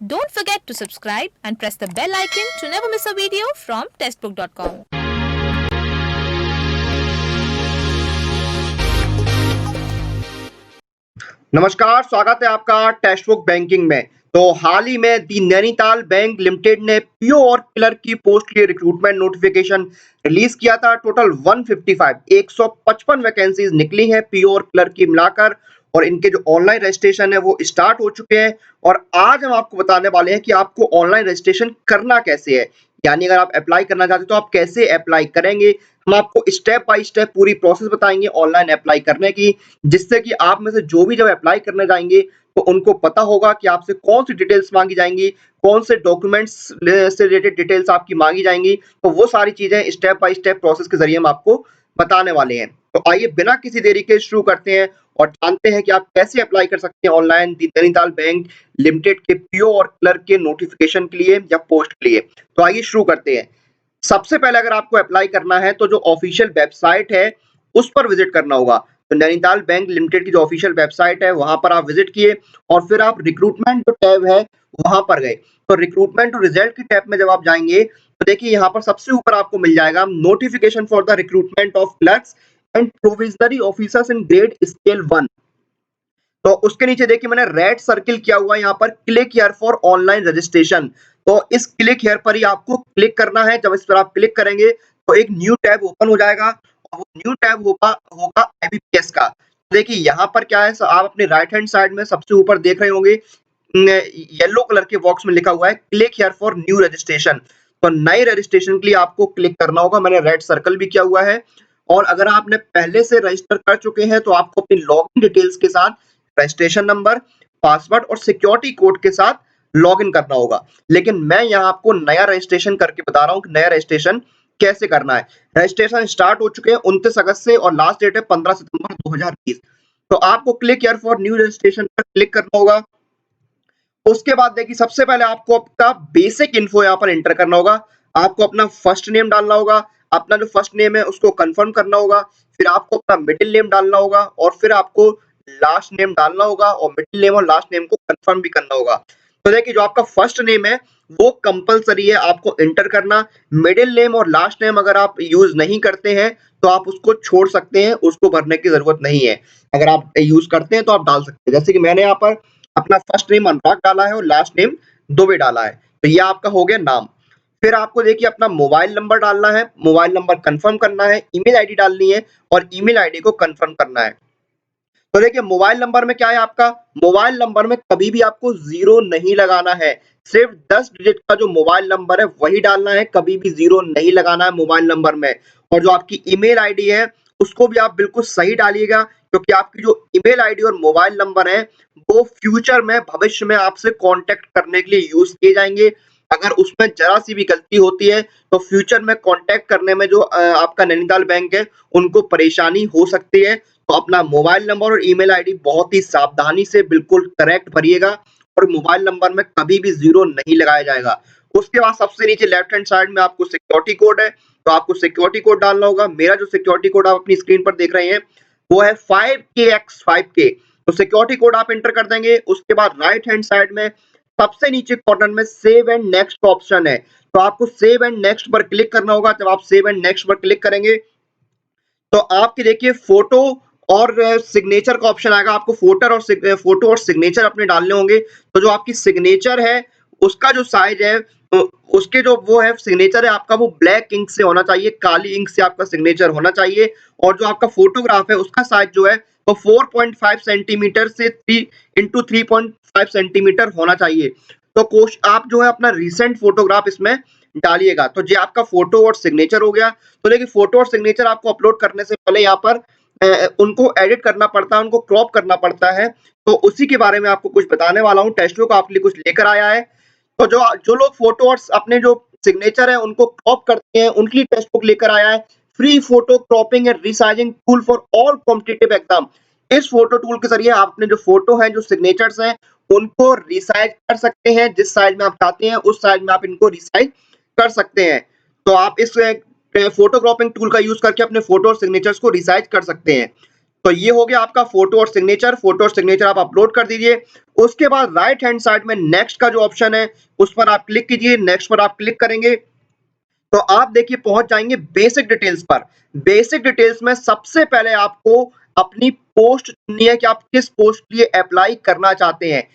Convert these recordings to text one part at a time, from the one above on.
Don't forget to subscribe and press the bell icon to never miss a video from testbook.com. नमस्कार, स्वागत है आपका textbook banking में। तो हाल ही में दी नैनीताल बैंक लिमिटेड ने पीओ और क्लर्क की पोस्ट के लिए रिक्रूटमेंट नोटिफिकेशन रिलीज किया था। टोटल 155 वैकेंसीज निकली हैं पीओ और क्लर्क की मिलाकर, और इनके जो ऑनलाइन रजिस्ट्रेशन है वो स्टार्ट हो चुके हैं। और आज हम आपको बताने वाले हैं कि आपको ऑनलाइन रजिस्ट्रेशन करना कैसे है, यानी अगर आप अप्लाई करना चाहते हो तो आप कैसे अप्लाई करेंगे। हम आपको स्टेप बाय स्टेप पूरी प्रोसेस बताएंगे ऑनलाइन अप्लाई करने की, जिससे कि आप में से जो भी जब अप्लाई करने जाएंगे तो उनको पता होगा कि आपसे कौन सी डिटेल्स मांगी जाएंगी, कौन से डॉक्यूमेंट्स से रिलेटेड डिटेल्स आपकी मांगी जाएंगी। तो वो सारी चीजें स्टेप बाय स्टेप प्रोसेस के जरिए हम आपको बताने वाले हैं। तो आइए बिना किसी देरी के शुरू करते हैं और जानते हैं कि आप कैसे अप्लाई कर सकते हैं ऑनलाइन नैनीताल बैंक लिमिटेड के पीओ और क्लर्क के नोटिफिकेशन के लिए या पोस्ट के लिए। तो आइए शुरू करते हैं। सबसे पहले अगर आपको अप्लाई करना है तो जो ऑफिशियल वेबसाइट है उस पर विजिट करना होगा। तो नैनीताल बैंक लिमिटेड की जो ऑफिशियल वेबसाइट है वहां पर आप विजिट किए और फिर आप रिक्रूटमेंट जो टैब है वहां पर गए। तो रिक्रूटमेंट और रिजल्ट की टैब में जब आप जाएंगे तो देखिए यहाँ पर सबसे ऊपर आपको मिल जाएगा notification for the recruitment of clerks and provisionary officers in grade scale 1। तो उसके नीचे देखिए मैंने रेड सर्किल किया हुआ है यहाँ पर, click here for online registration. तो इस क्लिक हियर पर ही आपको क्लिक करना है। जब इस पर आप क्लिक करेंगे तो एक न्यू टैब ओपन हो जाएगा और वो न्यू टैब होगा एबीपीएस का। देखिए यहाँ पर क्या है, आप अपने राइट हैंड साइड में सबसे ऊपर देख रहे होंगे येलो कलर के बॉक्स में लिखा हुआ है click here for new registration. तो नए रजिस्ट्रेशन के लिए आपको क्लिक करना होगा। मैंने रेड सर्कल भी किया हुआ है। और अगर आपने पहले से रजिस्टर कर चुके हैं तो आपको अपनी लॉगिन डिटेल्स के साथ रजिस्ट्रेशन नंबर, पासवर्ड और सिक्योरिटी कोड के साथ लॉगिन करना होगा। लेकिन मैं यहाँ आपको नया रजिस्ट्रेशन करके बता रहा हूँ कि नया रजिस्ट्रेशन कैसे करना है। रजिस्ट्रेशन स्टार्ट हो चुके हैं 29 अगस्त से और लास्ट डेट है 15 सितंबर 2020। तो आपको click here for new registration पर क्लिक करना होगा। उसके बाद देखिए सबसे पहले आपको आपका बेसिक इन्फो यहाँ पर एंटर करना होगा। आपको अपना फर्स्ट नेम डालना होगा, अपना जो फर्स्ट नेम है उसको कंफर्म करना होगा, फिर आपको अपना मिडिल नेम डालना होगा और फिर आपको लास्ट नेम डालना होगा और मिडिल नेम और लास्ट नेम को कंफर्म भी करना होगा। तो देखिए जो आपका फर्स्ट नेम है वो कंपलसरी है आपको एंटर करना। मिडिल नेम और लास्ट नेम अगर आप यूज नहीं करते हैं तो आप उसको छोड़ सकते हैं, उसको भरने की जरूरत नहीं है। अगर आप यूज करते हैं तो आप डाल सकते हैं। जैसे कि मैंने यहाँ पर अपना फर्स्ट नेम अनुराग डाला है और लास्ट नेम दुबे डाला है, तो ये आपका हो गया नाम। फिर आपको देखिए अपना मोबाइल नंबर डालना है, मोबाइल नंबर कंफर्म करना है, ईमेल आईडी डालनी है और ईमेल आईडी को कंफर्म करना है। तो देखिए मोबाइल नंबर में क्या है, आपका मोबाइल नंबर में कभी भी आपको जीरो नहीं लगाना है। सिर्फ 10 डिजिट का जो मोबाइल नंबर है वही डालना है, कभी भी जीरो नहीं लगाना है मोबाइल नंबर में। और जो आपकी ईमेल आईडी है उसको भी आप बिल्कुल सही डालिएगा, क्योंकि आपकी जो ईमेल आईडी और मोबाइल नंबर है वो फ्यूचर में, भविष्य में आपसे कांटेक्ट करने के लिए यूज किए जाएंगे। अगर उसमें जरा सी भी गलती होती है तो फ्यूचर में कांटेक्ट करने में जो आपका नैनीताल बैंक है उनको परेशानी हो सकती है। तो अपना मोबाइल नंबर और ईमेल आईडी बहुत ही सावधानी से बिल्कुल करेक्ट भरिएगा और मोबाइल नंबर में कभी भी जीरो नहीं लगाया जाएगा। उसके बाद सबसे नीचे लेफ्ट हैंड साइड में आपको सिक्योरिटी कोड है, तो आपको सिक्योरिटी कोड डालना होगा। मेरा जो सिक्योरिटी कोड आप अपनी स्क्रीन पर देख रहे हैं वो है 5KX5K। तो सिक्योरिटी कोड आप एंटर कर देंगे। उसके बाद राइट हैंड साइड में सबसे नीचे कॉर्नर में सेव एंड नेक्स्ट का ऑप्शन है, तो आपको सेव एंड नेक्स्ट पर क्लिक करना होगा। जब आप सेव एंड नेक्स्ट पर क्लिक करेंगे तो आपके देखिए फोटो और सिग्नेचर का ऑप्शन आएगा। आपको फोटो और सिग्नेचर अपने डालने होंगे। तो जो आपकी सिग्नेचर है उसका जो साइज है, उसके जो वो है सिग्नेचर है आपका, वो ब्लैक इंक से होना चाहिए, काली इंक से आपका सिग्नेचर होना चाहिए। और जो आपका फोटोग्राफ है उसका साइज जो है वो 4.5 सेंटीमीटर से 3 इंटू 3.5 सेंटीमीटर होना चाहिए। तो कोश आप जो है अपना रिसेंट फोटोग्राफ इसमें डालिएगा। तो ये आपका फोटो और सिग्नेचर हो गया। तो देखिए फोटो और सिग्नेचर आपको अपलोड करने से पहले यहाँ पर उनको एडिट करना पड़ता है, उनको क्रॉप करना पड़ता है। तो उसी के बारे में आपको कुछ बताने वाला हूँ। टेस्ट बुक आपके लिए कुछ लेकर आया है। तो जो जो लोग फोटो और अपने जो सिग्नेचर है उनको क्रॉप करते हैं उनके लिए टेक्स्ट बुक लेकर आया है, free photo cropping and resizing tool for all competitive exam. इस फोटो टूल के जरिए आप अपने जो फोटो है, जो सिग्नेचर्स हैं, उनको रिसाइज कर सकते हैं। जिस साइज में आप चाहते हैं उस साइज में आप इनको रिसाइज कर सकते हैं। तो आप इस फोटो क्रॉपिंग टूल का यूज करके अपने फोटो और सिग्नेचर्स को रिसाइज कर सकते हैं। तो ये हो गया आपका फोटो और सिग्नेचर आप अपलोड कर दीजिए। उसके बाद राइट हैंड साइड में नेक्स्ट का जो ऑप्शन है उस पर आप क्लिक कीजिए। नेक्स्ट पर आप क्लिक करेंगे तो आप देखिए पहुंच जाएंगे बेसिक डिटेल्स पर। बेसिक डिटेल्स में सबसे पहले आपको अपनी पोस्ट चुननी है कि आप किस पोस्ट के लिए अप्लाई करना चाहते हैं।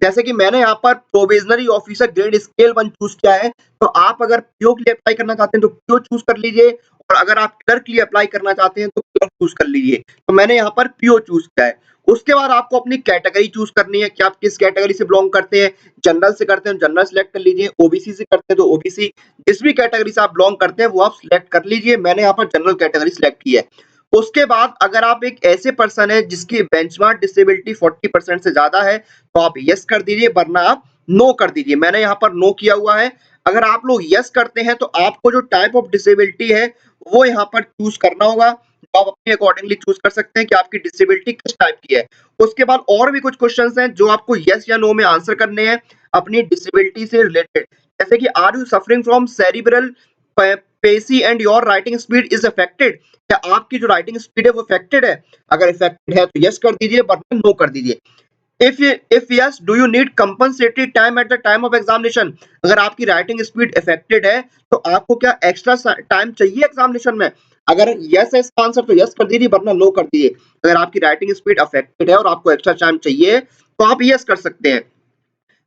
जैसे कि मैंने यहाँ पर provisionary officer grade scale 1 choose किया है, तो आप अगर पीओ के लिए अप्लाई करना चाहते हैं तो पीओ चूज कर लीजिए, और अगर आप क्लर्क के लिए अप्लाई करना चाहते हैं तो क्लर्क चूज कर लीजिए। तो मैंने यहाँ पर पीओ चूज किया है। उसके बाद आपको अपनी कैटेगरी चूज करनी है कि आप किस कैटेगरी से बिलोंग करते हैं। जनरल से करते हैं जनरल सिलेक्ट कर लीजिए, ओबीसी से करते हैं तो ओबीसी, जिस भी कैटेगरी से आप बिलोंग करते हैं वो आप सिलेक्ट कर लीजिए। मैंने यहाँ पर जनरल कैटेगरी सिलेक्ट की है। उसके बाद अगर आप एक ऐसे पर्सन है जिसकी बेंचमार्क डिसेबिलिटी 40% से ज्यादा है तो आप यस कर दीजिए, वरना आप नो कर दीजिए। मैंने यहाँ पर नो किया हुआ है। अगर आप लोग यस करते हैं तो आपको जो टाइप ऑफ डिसेबिलिटी है वो यहाँ पर चूज करना होगा। तो आप अपने अकॉर्डिंगली चूज कर सकते हैं कि आपकी डिसेबिलिटी किस टाइप की है। उसके बाद और भी कुछ क्वेश्चंस हैं जो आपको यस या नो में आंसर करने हैं अपनी डिसेबिलिटी से रिलेटेड। जैसे कि are you suffering from cerebral palsy and your writing speed is affected, क्या आपकी जो राइटिंग स्पीड है वो अफेक्टेड है। अगर अफेक्टेड है तो यस कर दीजिए, वरना नो कर दीजिए। if yes, do you need compensatory time at the time of examination, अगर आपकी राइटिंग स्पीड अफेक्टेड है तो आपको क्या एक्स्ट्रा टाइम चाहिए एग्जामिनेशन में। अगर यस है इसका आंसर तो यस कर दीजिए, वरना नो कर दीजिए। अगर आपकी राइटिंग स्पीड अफेक्टेड है और आपको एक्स्ट्रा टाइम चाहिए तो आप यस कर सकते हैं।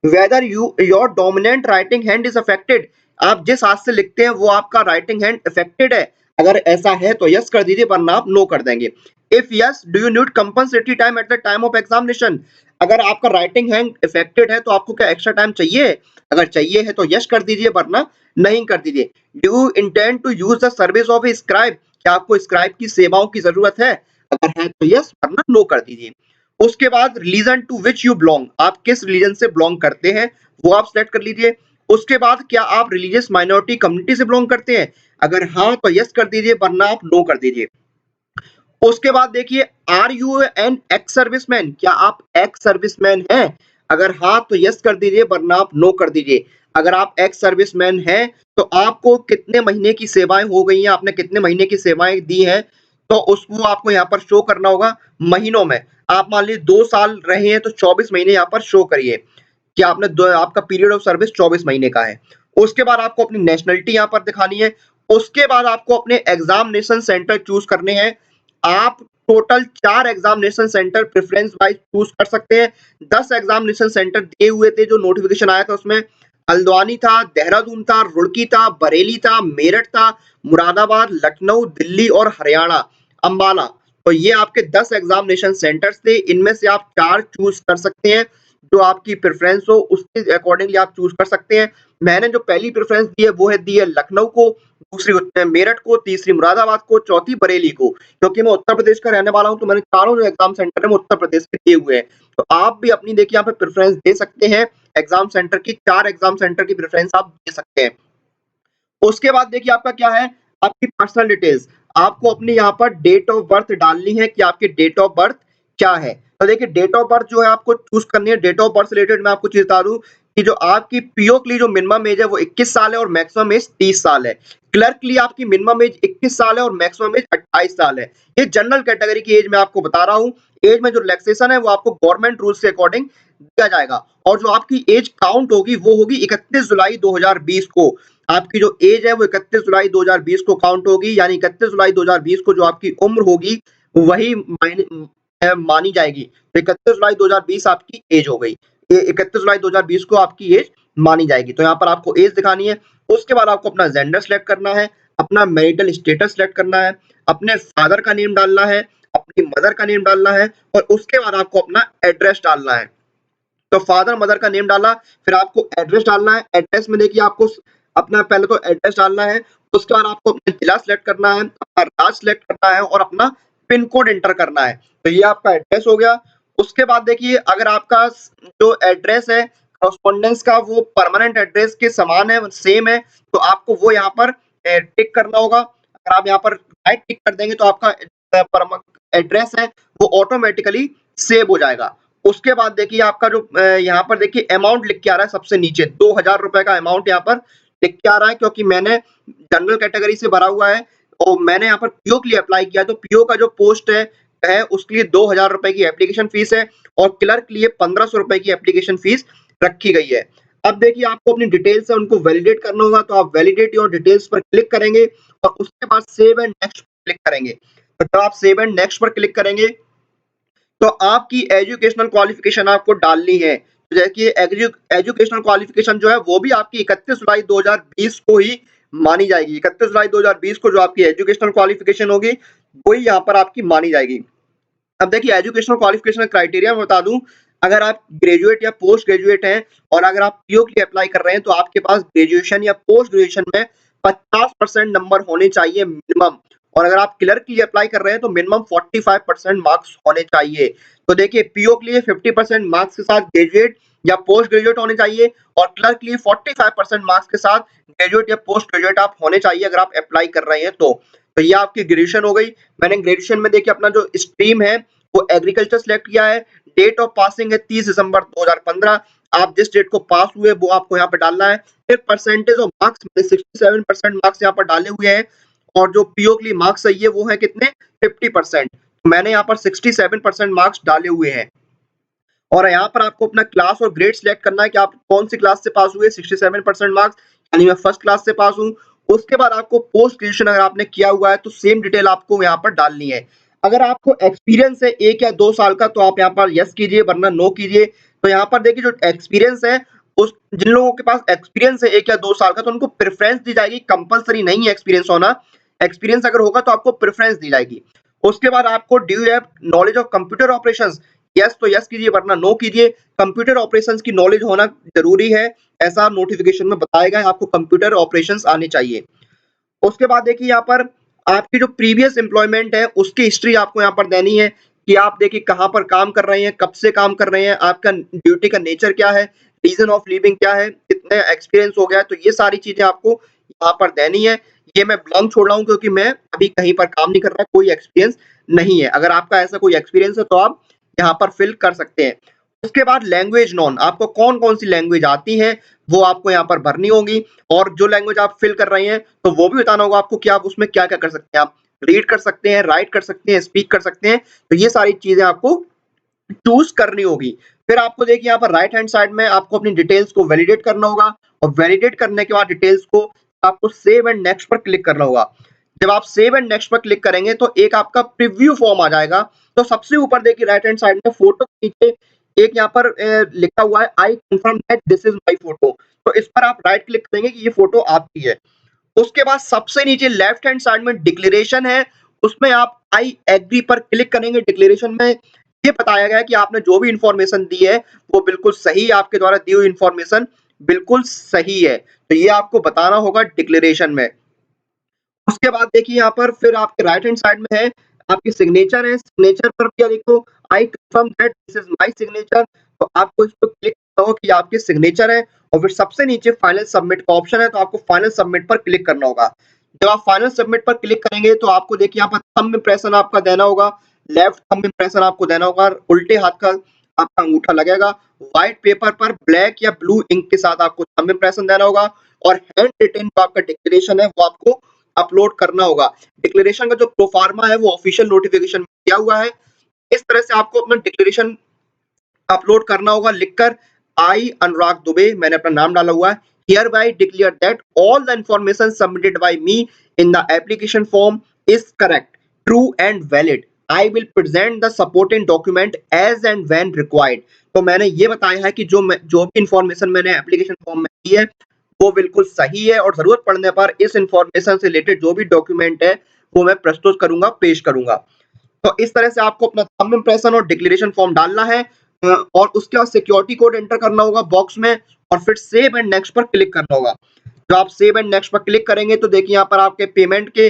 Whether your dominant writing hand is affected, आप जिस हाथ से लिखते हैं वो आपका राइटिंग हैंड अफेक्टेड है। अगर ऐसा है तो यस कर दीजिए, वरना आप नो कर देंगे। If yes, do you need compensatory time at the time of examination, अगर आपका राइटिंग हैंड अफेक्टेड है तो आपको क्या एक्स्ट्रा टाइम चाहिए। अगर चाहिए है तो यस कर दीजिए, वरना नहीं कर दीजिए। Do you intend to use the service of a scribe, क्या आपको स्क्राइब की सेवाओं की जरूरत है। अगर है तो यस, वरना नो कर दीजिए। उसके बाद religion to which you belong, आप किस रिलीजन से बिलोंग करते हैं वो आप सेलेक्ट कर लीजिए। उसके बाद क्या आप रिलीजियस माइनॉरिटी कम्युनिटी से बिलोंग करते हैं, अगर हाँ तो यस कर दीजिए, वरना आप नो कर दीजिए। उसके बाद देखिए are you an ex serviceman, क्या आप एक्स सर्विसमैन हैं। अगर हाँ तो यस कर दीजिए, वरना आप नो कर दीजिए। अगर आप एक्स सर्विसमैन हैं तो आपको कितने महीने की सेवाएं हो गई हैं, आपने कितने महीने की सेवाएं दी हैं, तो उसको आपको यहाँ पर शो करना होगा महीनों में। आप मान लीजिए 2 साल रहे हैं तो 24 महीने यहाँ पर शो करिए कि आपका पीरियड ऑफ सर्विस 24 महीने का है। उसके बाद आपको अपनी नेशनलिटी यहाँ पर दिखानी है। उसके बाद आपको अपने एग्जामिनेशन सेंटर चूज करने हैं। आप total 4 examination centre preference wise choose कर सकते हैं। 10 एग्जामिनेशन सेंटर दिए हुए थे, जो नोटिफिकेशन आया था उसमें हल्द्वानी था, देहरादून था, रुड़की था, बरेली था, मेरठ था, मुरादाबाद, लखनऊ, दिल्ली और हरियाणा अंबाला। तो ये आपके 10 एग्जामिनेशन सेंटर्स थे, इनमें से आप 4 चूज कर सकते हैं। जो आपकी प्रेफरेंस हो उसके अकॉर्डिंगली आप चूज कर सकते हैं। मैंने जो पहली प्रेफरेंस दी है लखनऊ को, दूसरी मेरठ को, तीसरी मुरादाबाद को, चौथी बरेली को। क्योंकि मैं उत्तर प्रदेश का रहने वाला हूं तो मैंने चारों जो एग्जाम सेंटर है वो उत्तर प्रदेश के दिए हुए हैं। तो आप भी अपनी देखिए यहाँ पे प्रेफरेंस दे सकते हैं। एग्जाम सेंटर की 4 एग्जाम सेंटर की प्रेफरेंस आप दे सकते हैं। उसके बाद देखिए आपका क्या है, आपकी पर्सनल डिटेल्स। आपको अपनी यहाँ पर डेट ऑफ बर्थ डालनी है कि आपकी डेट ऑफ बर्थ क्या है। तो देखिए डेट ऑफ बर्थ जो है आपको चूज करनी है। डेट ऑफ बर्थ से रिलेटेड मैं आपको चीज बता दूं कि जो आपकी पीओ के लिए जो मिनिमम एज है वो 21 साल है और मैक्सिमम एज 30 साल है। क्लर्क के लिए आपकी मिनिमम एज 21 साल है और मैक्सिमम एज 28 साल है। ये जनरल कैटेगरी की एज मैं आपको बता रहा हूँ। एज में जो रिलैक्सेशन है वो आपको गवर्नमेंट रूल्स के अकॉर्डिंग दिया जाएगा, और जो आपकी एज काउंट होगी वो होगी 31 जुलाई 2020 को। आपकी जो एज है वो 31 जुलाई 2020 को काउंट होगी, यानी 31 जुलाई 2020 को जो आपकी उम्र होगी वही मानी जाएगी। तो 31 जुलाई 2020 आपकी एज हो गई, 31 जुलाई 2020 को आपकी एज मानी जाएगी। तो यहाँ पर आपको एज दिखानी है। उसके बाद आपको अपना जेंडर सिलेक्ट करना है, अपना मैरिटल स्टेटस सिलेक्ट करना है, अपने फादर का नेम डालना है, अपनी मदर का नेम डालना है, और उसके बाद आपको अपना एड्रेस डालना है। तो फादर मदर का नेम डाला, फिर आपको एड्रेस डालना है। एड्रेस में देखिए आपको अपना पहले तो एड्रेस डालना है, उसके बाद आपको अपना जिला सिलेक्ट करना है, अपना राज्य सिलेक्ट करना है और अपना पिन कोड एंटर करना है। तो ये आपका एड्रेस हो गया। उसके बाद देखिए अगर आपका जो एड्रेस है कॉरेस्पॉन्डेंस का वो परमानेंट एड्रेस के समान है, सेम है, तो आपको वो यहाँ पर टिक करना होगा। अगर आप यहाँ पर राइट टिक कर देंगे तो आपका एड्रेस है वो ऑटोमेटिकली सेव हो जाएगा। उसके बाद देखिए आपका जो यहाँ पर देखिए अमाउंट लिख के आ रहा है सबसे नीचे 2000 रुपए का अमाउंट यहाँ पर लिख के आ रहा है, क्योंकि मैंने जनरल कैटेगरी से भरा हुआ है और मैंने यहाँ पर पीओ के लिए अप्लाई किया। तो पीओ का जो पोस्ट है है उसके लिए 2000 रुपए की एप्लीकेशन फीस है और क्लर्क के लिए 1500 रुपए की एप्लीकेशन फीस रखी गई है। अब देखिए आपको अपनी डिटेल्स है उनको वैलिडेट करना होगा, तो आप वैलिडेट योर डिटेल्स पर क्लिक करेंगे और उसके बाद सेव एंड नेक्स्ट पर क्लिक करेंगे। तो जब आप सेव एंड नेक्स्ट पर क्लिक करेंगे तो आपकी एजुकेशनल क्वालिफिकेशन आपको डालनी है। तो देखिए एजुकेशनल क्वालिफिकेशन जो है वो भी आपकी 31 जुलाई 2020 को ही मानी जाएगी। 31 जुलाई 2020 को जो आपकी एजुकेशनल क्वालिफिकेशन होगी वही यहाँ पर आपकी मानी जाएगी। अब देखिए एजुकेशनल क्वालिफिकेशन क्राइटेरिया मैं बता दूं, अगर आप ग्रेजुएट या पोस्ट ग्रेजुएट हैं और अगर आप पीओ के लिए अप्लाई कर रहे हैं तो आपके पास ग्रेजुएशन या पोस्ट ग्रेजुएशन में 50% नंबर होने चाहिए मिनिमम, और अगर आप क्लर्क के लिए अप्लाई कर रहे हैं तो मिनिमम 45% मार्क्स होने चाहिए। तो देखिए पीओ के लिए 50% मार्क्स के साथ ग्रेजुएट या पोस्ट ग्रेजुएट होने चाहिए और क्लर्क के लिए 45% मार्क्स के साथ ग्रेजुएट या पोस्ट ग्रेजुएट आप होने चाहिए अगर आप अप्लाई कर रहे हैं तो ये आपकी ग्रेजुएशन हो गई। मैंने ग्रेजुएशन में देखिए अपना जो स्ट्रीम है वो एग्रीकल्चर सिलेक्ट किया है। डेट ऑफ पासिंग है 30 दिसंबर 2015। आप जिस डेट को पास हुए वो आपको यहाँ पे डालना है। फिर परसेंटेज ऑफ मार्क्स मैंने 67% मार्क्स यहाँ पर डाले हुए हैं और जो पीओ के लिए मार्क्स चाहिए वो है कितने 50%। मैंने यहाँ पर 67% मार्क्स डाले हुए हैं और यहाँ पर आपको अपना क्लास और ग्रेड सिलेक्ट करना है कि आप कौन सी क्लास से पास हुए। 67% मार्क्स यानी मैं फर्स्ट क्लास से पास हूँ। उसके बाद आपको पोस्ट ग्रेजुएशन अगर आपने किया हुआ है तो सेम डिटेल आपको यहाँ पर डालनी है। अगर आपको एक्सपीरियंस है 1 या 2 साल का तो आप यहाँ पर यस कीजिए वरना नो कीजिए। तो यहाँ पर देखिए जो एक्सपीरियंस है उस जिन लोगों के पास एक्सपीरियंस है 1 या 2 साल का तो उनको प्रेफरेंस दी जाएगी, कंपलसरी नहीं है एक्सपीरियंस होना। एक्सपीरियंस अगर होगा तो आपको प्रेफरेंस दी जाएगी। उसके बाद आपको do you have knowledge of computer operations, yes तो यस कीजिए वरना नो कीजिए। कंप्यूटर ऑपरेशंस की नॉलेज होना जरूरी है, ऐसा नोटिफिकेशन में बताया गया है, आपको कंप्यूटर ऑपरेशंस आने चाहिए। उसके बाद देखिए यहाँ पर आपकी जो प्रीवियस एम्प्लॉयमेंट है उसकी हिस्ट्री आपको यहाँ पर देनी है कि आप देखिए कहाँ पर काम कर रहे हैं, कब से काम कर रहे हैं, आपका ड्यूटी का नेचर क्या है, रीजन ऑफ लिविंग क्या है, कितने एक्सपीरियंस हो गया है। तो ये सारी चीजें आपको यहाँ पर देनी है। ये मैं ब्लैंक छोड़ रहा हूँ क्योंकि मैं अभी कहीं पर काम नहीं कर रहा, कोई एक्सपीरियंस नहीं है। अगर आपका ऐसा कोई एक्सपीरियंस है तो आप यहाँ पर फिल कर सकते हैं। उसके बाद लैंग्वेज नॉन, आपको कौन कौन सी लैंग्वेज आती है वो आपको यहाँ पर भरनी होगी और जो लैंग्वेज आप फिल कर रहे हैं तो वो भी बताना होगा आपको कि आप उसमें क्या क्या कर सकते हैं। आप रीड कर सकते हैं, राइट कर सकते हैं, स्पीक कर सकते हैं। तो ये सारी चीजें आपको चूज करनी होगी। फिर आपको देखिए यहाँ पर राइट हैंड साइड में आपको अपनी डिटेल्स को वैलिडेट करना होगा और वैलिडेट करने के बाद डिटेल्स को आपको सेव एंड नेक्स्ट पर क्लिक करना होगा। जब आप सेव एंड नेक्स्ट पर क्लिक करेंगे तो एक आपका प्रीव्यू फॉर्म आ जाएगा। तो सबसे ऊपर देखिए राइट हैंड साइड में फोटो के नीचे एक यहाँ पर लिखा हुआ है I confirm that this is my photo. तो इस पर आप राइट क्लिक करेंगे कि ये फोटो आपकी है। उसके बाद सबसे नीचे लेफ्ट हैंड साइड में डिक्लेरेशन है, उसमें आप आई एग्री पर क्लिक करेंगे। डिक्लेरेशन में ये बताया गया है कि आपने जो भी इंफॉर्मेशन दी है वो बिल्कुल सही, आपके द्वारा दी हुई इंफॉर्मेशन बिल्कुल सही है। तो ये आपको बताना होगा डिक्लेरेशन में। उसके बाद देखिए यहाँ पर फिर आपके राइट हैंड साइड में है आपकी सिग्नेचर है। सिग्नेचर पर क्या देखो I confirm that this is my signature. तो आपको इस पर क्लिक करना होगा कि आपकी सिग्नेचर है और फिर सबसे नीचे फाइनल सबमिट का ऑप्शन है तो आपको फाइनल सबमिट पर क्लिक करना होगा। जब आप फाइनल सबमिट पर क्लिक करेंगे तो आपको देखिए यहाँ पर थंब इंप्रेशन आपका देना होगा, लेफ्ट थंब इंप्रेशन आपको देना होगा, उल्टे हाथ का आपका अंगूठा लगेगा। व्हाइट पेपर पर ब्लैक या ब्लू इंक के साथ आपको थंब इंप्रेशन देना होगा और हैंड रिटन जो आपका डिक्लेरेशन है वो आपको अपलोड करना होगा। डिक्लेरेशन का जो प्रोफार्मा है वो ऑफिशियल नोटिफिकेशन में किया हुआ है। इस तरह से आपको अपना डिक्लेरेशन अपलोड करना होगा लिखकर आई अनुराग दुबे, मैंने अपना नाम डाला हुआ है, hereby declare that all the information submitted by me in the application form is correct, true and valid. I will present the supporting document as and when required. तो मैंने ये बताया है कि जो भी इंफॉर्मेशन मैंने एप्लीकेशन फॉर्म में दी है वो बिल्कुल सही है और जरूरत पड़ने पर इस इंफॉर्मेशन से रिलेटेड जो भी डॉक्यूमेंट है वो मैं प्रस्तुत करूंगा, पेश करूंगा। तो इस तरह से आपको अपना थंब इंप्रेशन और डिक्लेरेशन फॉर्म डालना है और उसके बाद सिक्योरिटी कोड एंटर करना होगा बॉक्स में और फिर सेव एंड नेक्स्ट पर क्लिक करना होगा। जब आप सेव एंड नेक्स्ट पर क्लिक करेंगे तो देखिए यहाँ पर आपके पेमेंट के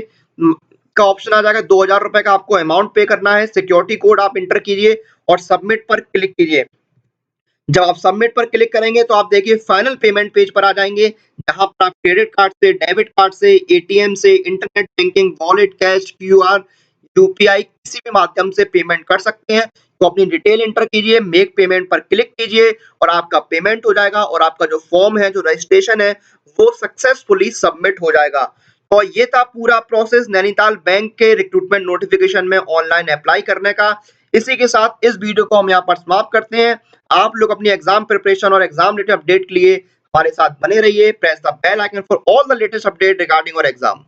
का ऑप्शन आ जाएगा। 2000 रुपए का आपको अमाउंट पे करना है। सिक्योरिटी कोड आप इंटर कीजिए और सबमिट पर क्लिक कीजिए। जब आप सबमिट पर क्लिक करेंगे तो आप देखिए फाइनल पेमेंट पेज पर आ जाएंगे जहां पर आप क्रेडिट कार्ड से, डेबिट कार्ड से, एटीएम से, internet banking, wallet, cash, QR, UPI किसी भी माध्यम से पेमेंट कर सकते हैं। तो अपनी डिटेल एंटर कीजिए, मेक पेमेंट पर क्लिक कीजिए और आपका पेमेंट हो जाएगा और आपका जो फॉर्म है, जो रजिस्ट्रेशन है वो सक्सेसफुली सबमिट हो जाएगा। तो ये था पूरा प्रोसेस नैनीताल बैंक के रिक्रूटमेंट नोटिफिकेशन में ऑनलाइन अप्लाई करने का। इसी के साथ इस वीडियो को हम यहाँ पर समाप्त करते हैं। आप लोग अपनी एग्जाम प्रिपरेशन और एग्जाम रिलेटेड अपडेट के लिए हमारे साथ बने रहिए। Press the bell icon for all the latest update regarding your exam.